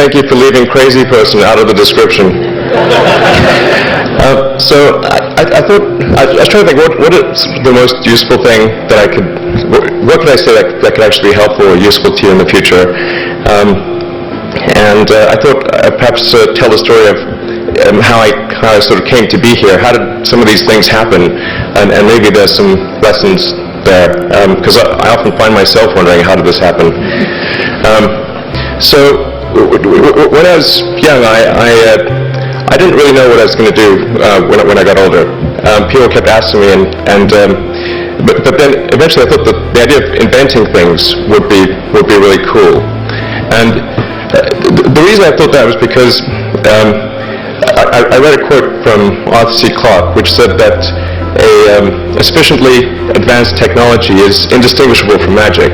thank you for leaving crazy person out of the description. So I thought, I was trying to think, what is the most useful thing that I could, what could I say that could actually be helpful or useful to you in the future? And I thought I'd perhaps tell the story of how I sort of came to be here. How did some of these things happen? And maybe there's some lessons there, because I often find myself wondering, how did this happen? So when I was young, I didn't really know what I was going to do when I got older. People kept asking me, but then eventually I thought that the idea of inventing things would be really cool. And the reason I thought that was because I read a quote from Arthur C. Clarke, which said that a sufficiently advanced technology is indistinguishable from magic,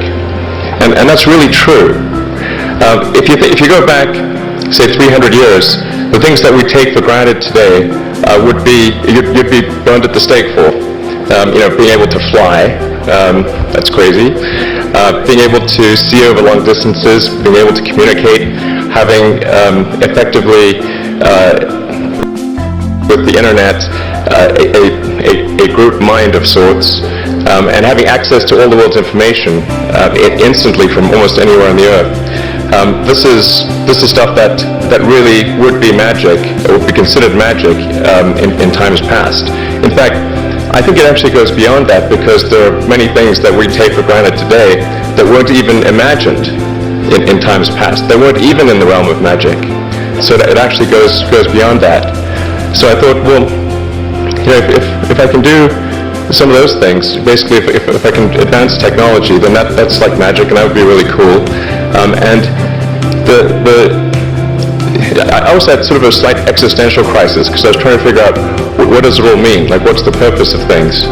and that's really true. If you go back, say 300 years, the things that we take for granted today would be you'd be burned at the stake for. Being able to fly, that's crazy. Being able to see over long distances, being able to communicate, having effectively with the internet a group mind of sorts, and having access to all the world's information instantly from almost anywhere on the earth. This is stuff that really would be magic, or would be considered magic in times past. In fact, I think it actually goes beyond that, because there are many things that we take for granted today that weren't even imagined in times past. They weren't even in the realm of magic. So that it actually goes beyond that. So I thought, well, if I can do some of those things, basically if I can advance technology, then that's like magic, and that would be really cool. And I also had sort of a slight existential crisis, because I was trying to figure out what does it all mean? Like, what's the purpose of things?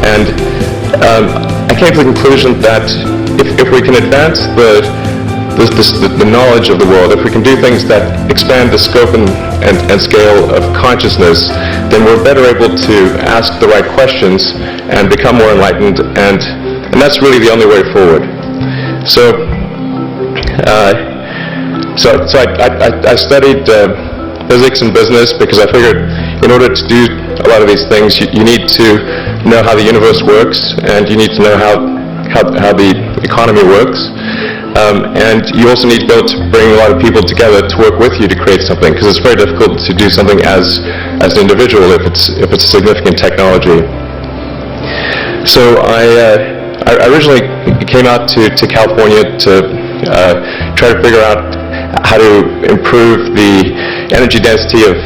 And I came to the conclusion that if we can advance the knowledge of the world, if we can do things that expand the scope and scale of consciousness, then we're better able to ask the right questions and become more enlightened, and that's really the only way forward. So I studied physics and business, because I figured in order to do a lot of these things, you need to know how the universe works, and you need to know how the economy works. And you also need to be able to bring a lot of people together to work with you to create something, because it's very difficult to do something as an individual if it's a significant technology. So I originally came out to California to try to figure out how to improve the energy density of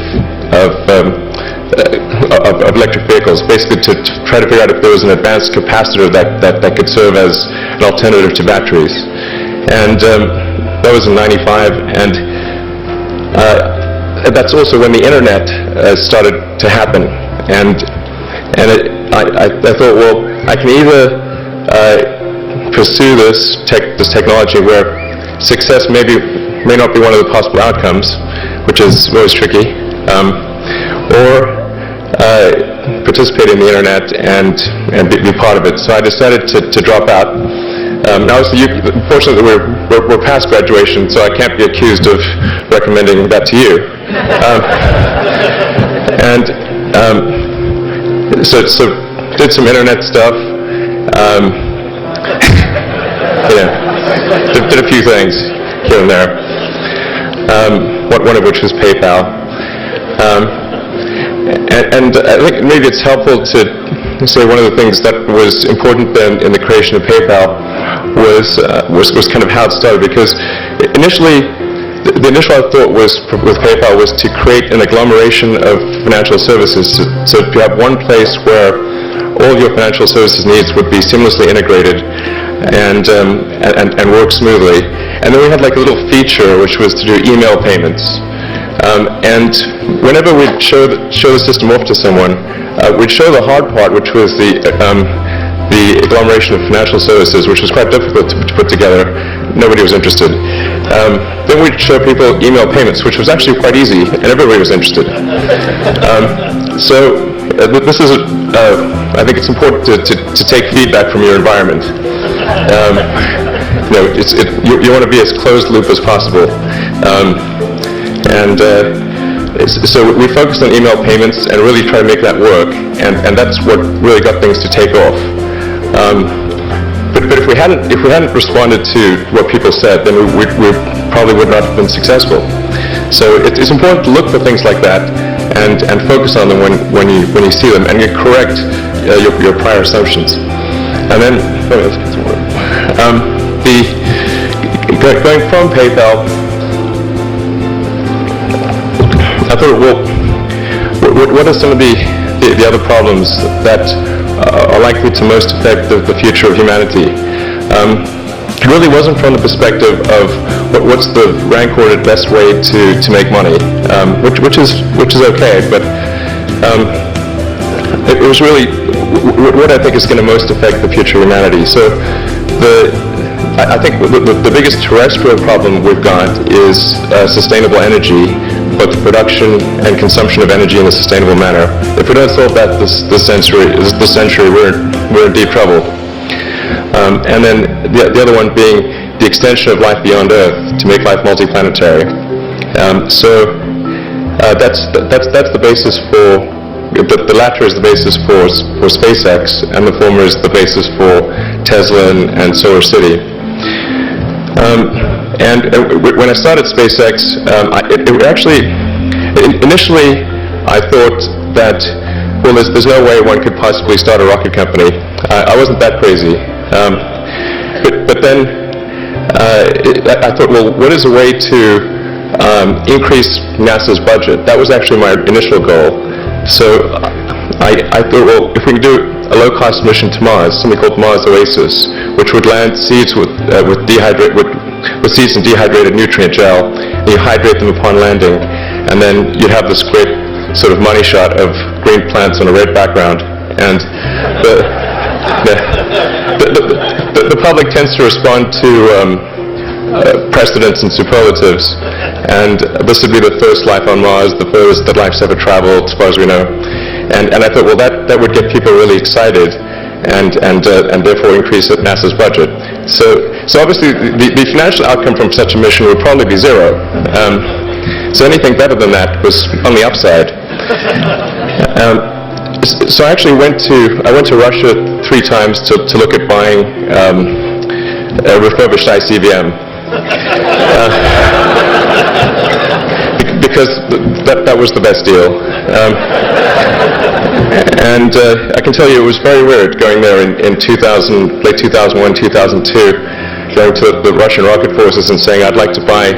electric vehicles, basically to try to figure out if there was an advanced capacitor that could serve as an alternative to batteries. And that was in '95, and that's also when the internet started to happen. And I thought, well, I can either pursue this technology where success may not be one of the possible outcomes, which is always tricky, or participate in the internet and be part of it. So I decided to drop out. Now, fortunately, we're past graduation, so I can't be accused of recommending that to you. So did some internet stuff. Did a few things here and there. One of which was PayPal. And I think maybe it's helpful to say one of the things that was important then in the creation of PayPal was kind of how it started, because initially the initial thought with PayPal was to create an agglomeration of financial services, so to have one place where all your financial services needs would be seamlessly integrated and work smoothly. And then we had like a little feature which was to do email payments. And whenever we'd show the system off to someone, we'd show the hard part, which was the agglomeration of financial services, which was quite difficult to put together. Nobody was interested. Then we'd show people email payments, which was actually quite easy, and everybody was interested. So this is, I think it's important to take feedback from your environment. You want to be as closed loop as possible. And so we focused on email payments and really try to make that work, and that's what really got things to take off. But if we hadn't responded to what people said, then we probably would not have been successful. So it's important to look for things like that and focus on them when you see them, and you correct your prior assumptions. And then going from PayPal, I thought, well, what are some of the other problems that are likely to most affect the future of humanity? It really wasn't from the perspective of what's the rank-ordered best way to make money, which is okay, but it was really what I think is going to most affect the future of humanity. So I think the biggest terrestrial problem we've got is sustainable energy, both the production and consumption of energy in a sustainable manner. If we don't solve that this century, we're in deep trouble. And then the other one being the extension of life beyond Earth to make life multiplanetary. So that's the basis for. The latter is the basis for SpaceX, and the former is the basis for Tesla and SolarCity. And when I started SpaceX, initially I thought that, well, there's no way one could possibly start a rocket company. I wasn't that crazy. But then I thought, well, what is a way to increase NASA's budget? That was actually my initial goal. So I thought, well, if we can do a low-cost mission to Mars, something called Mars Oasis, which would land seeds with seeds and dehydrated nutrient gel, and you hydrate them upon landing, and then you'd have this great sort of money shot of green plants on a red background. And the public tends to respond to precedents and superlatives, and this would be the first life on Mars, the furthest that life's ever traveled, as far as we know. And I thought, well, that would get people really excited, and therefore increase NASA's budget. So obviously the financial outcome from such a mission would probably be zero. So anything better than that was on the upside. So I actually went to Russia 3 times to look at buying a refurbished ICBM. Because that was the best deal. And I can tell you it was very weird going there in late 2001, 2002, going to the Russian rocket forces and saying, I'd like to buy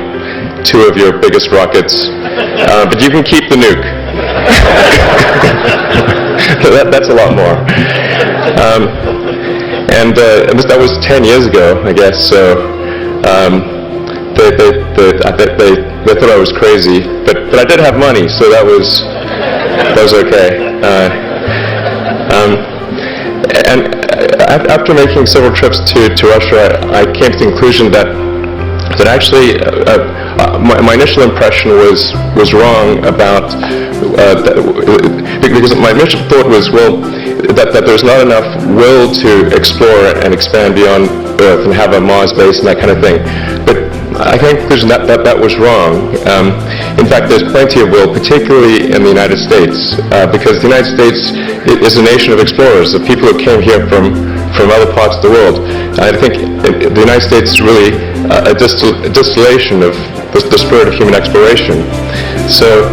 2 of your biggest rockets, but you can keep the nuke. That's a lot more. And that was 10 years ago, I guess, so they thought I was crazy, but I did have money, so that was okay. And after making several trips to Russia, I came to the conclusion that actually my initial impression was wrong about because my initial thought was, well, that there's not enough will to explore and expand beyond Earth and have a Mars base and that kind of thing. But I came to the conclusion that was wrong. In fact, there's plenty of will, particularly in the United States, because the United States is a nation of explorers, of people who came here from other parts of the world. I think the United States is really a distillation of the spirit of human exploration. So,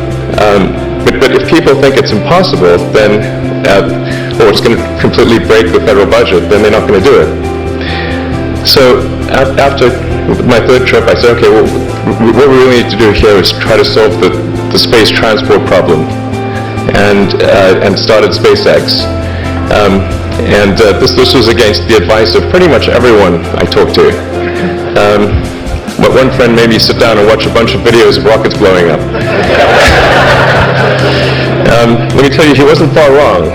but if people think it's impossible, then, or it's going to completely break the federal budget, then they're not going to do it. So after my 3rd trip, I said, okay, well, what we really need to do here is try to solve the space transport problem, and started SpaceX. This was against the advice of pretty much everyone I talked to. But one friend made me sit down and watch a bunch of videos of rockets blowing up. Let me tell you, he wasn't far wrong.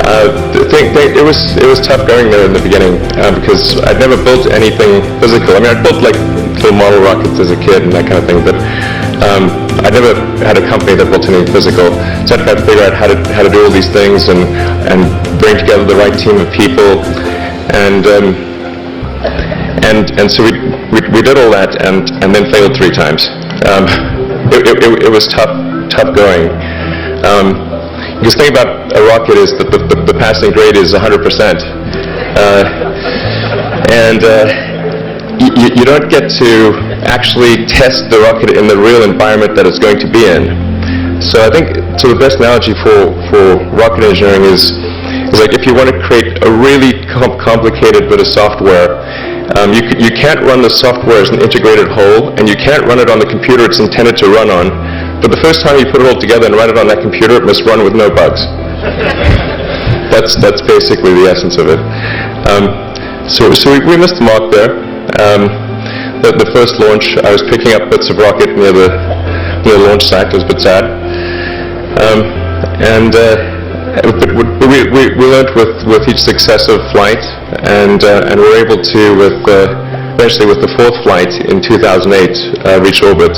It was tough going there in the beginning because I'd never built anything physical. I mean, I built like little model rockets as a kid and that kind of thing, but I never had a company that built anything physical. So I had to figure out how to do all these things and bring together the right team of people, and so we did all that and then failed 3 times. it was tough going. Because the thing about a rocket is that the passing grade is 100%. And you don't get to actually test the rocket in the real environment that it's going to be in. So I think the best analogy for rocket engineering is like if you want to create a really complicated bit of software, you can't run the software as an integrated whole, and you can't run it on the computer it's intended to run on. But the first time you put it all together and run it on that computer, it must run with no bugs. That's basically the essence of it. So we missed the mark there. The first launch, I was picking up bits of rocket near the launch site. It was a bit sad. But we learned with each successive flight, and were able to, eventually with the fourth flight in 2008, reach orbit.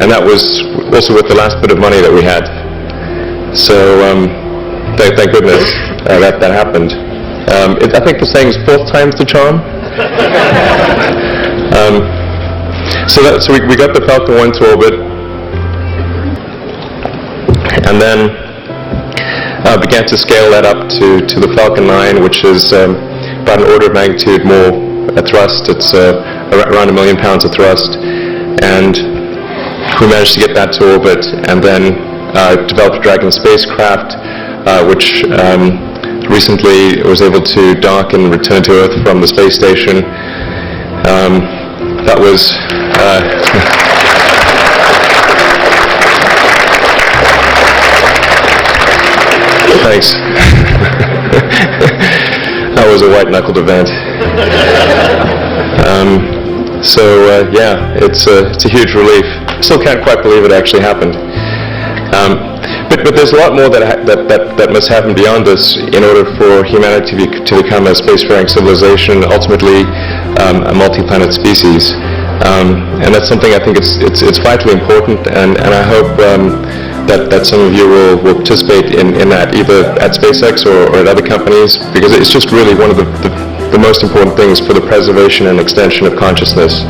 And that was also with the last bit of money that we had. So thank goodness that happened. I think the saying is fourth time's the charm. So we got the Falcon 1 to orbit, and then began to scale that up to the Falcon 9, which is about an order of magnitude more thrust. It's around 1 million pounds of thrust, and we managed to get that to orbit, and then developed Dragon spacecraft, which recently was able to dock and return to Earth from the space station. That was thanks. That was a white-knuckled event. Yeah, it's a huge relief. Still can't quite believe it actually happened. But there's a lot more that must happen beyond this in order for humanity to become a spacefaring civilization, ultimately a multi-planet species. And that's something I think it's vitally important, and I hope that some of you will participate in that, either at SpaceX or at other companies, because it's just really one of the most important things for the preservation and extension of consciousness.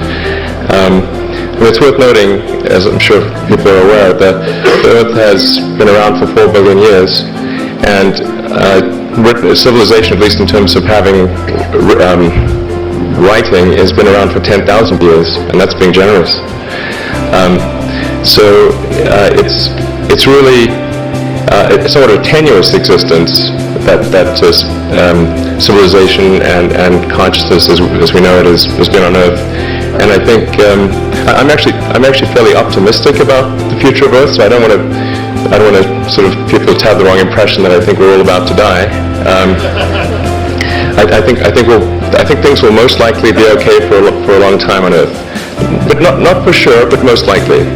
And it's worth noting, as I'm sure people are aware, that the Earth has been around for 4 billion years, and civilization, at least in terms of having writing, has been around for 10,000 years, and that's being generous. So it's really it's sort of a tenuous existence that civilization and consciousness as we know it has been on Earth. And I think I'm actually fairly optimistic about the future of Earth. So I don't want to sort of people to have the wrong impression that I think we're all about to die. I think things will most likely be okay for a long time on Earth, but not for sure, but most likely.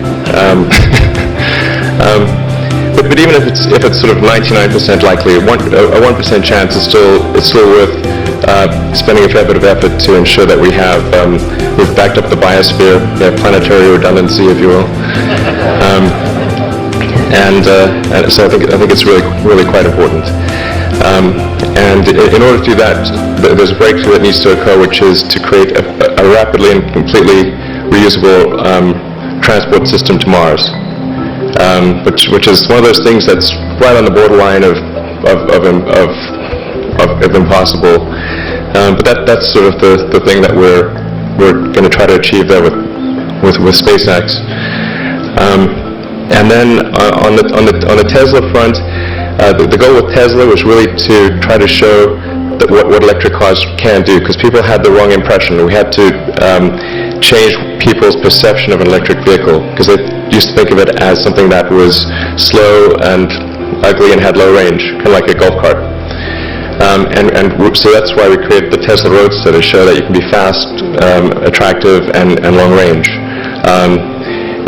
But even if it's sort of 99% likely, a 1% chance is still worth spending a fair bit of effort to ensure that we've backed up the biosphere, planetary redundancy, if you will. And so I think it's really quite important. And in order to do that, there's a breakthrough that needs to occur, which is to create a rapidly and completely reusable transport system to Mars, which is one of those things that's right on the borderline of impossible. But that's sort of the thing that we're going to try to achieve there with SpaceX. And then on the Tesla front, the goal with Tesla was really to try to show what electric cars can do, because people had the wrong impression. We had to change people's perception of an electric vehicle, because they used to think of it as something that was slow and ugly and had low range, kind of like a golf cart. So that's why we created the Tesla Roadster, to show that you can be fast, attractive, and long range.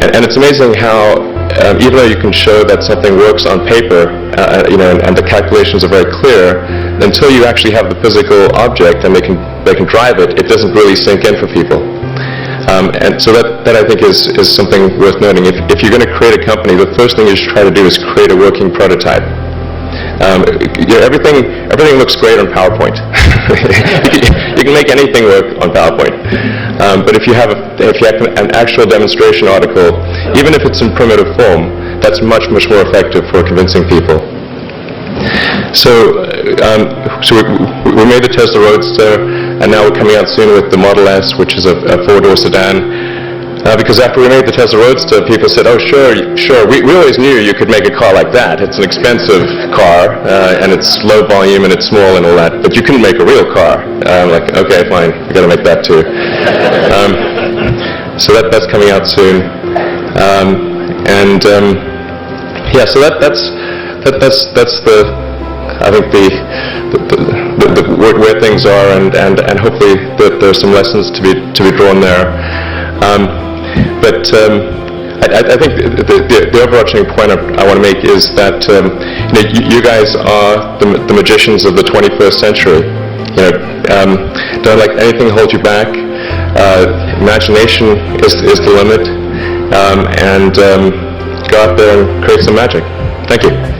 And it's amazing how even though you can show that something works on paper, and the calculations are very clear, until you actually have the physical object and they can drive it, it doesn't really sink in for people. And so that I think is something worth noting. If you're going to create a company, the first thing you should try to do is create a working prototype. Everything looks great on PowerPoint. You can make anything work on PowerPoint. But if you have an actual demonstration article, even if it's in primitive form, that's much more effective for convincing people. So we made the Tesla Roadster, and now we're coming out soon with the Model S, which is a four-door sedan. Because after we made the Tesla Roadster, people said, oh, sure, we always knew you could make a car like that. It's an expensive car, and it's low volume, and it's small and all that, but you couldn't make a real car. Like, okay, fine, we got to make that too. So that's coming out soon. Yeah, so that's the, I think where things are, and hopefully there's some lessons to be drawn there. But I think the overarching point I want to make is that you guys are the magicians of the 21st century. Don't let anything hold you back. Imagination is the limit, and go out there and create some magic. Thank you.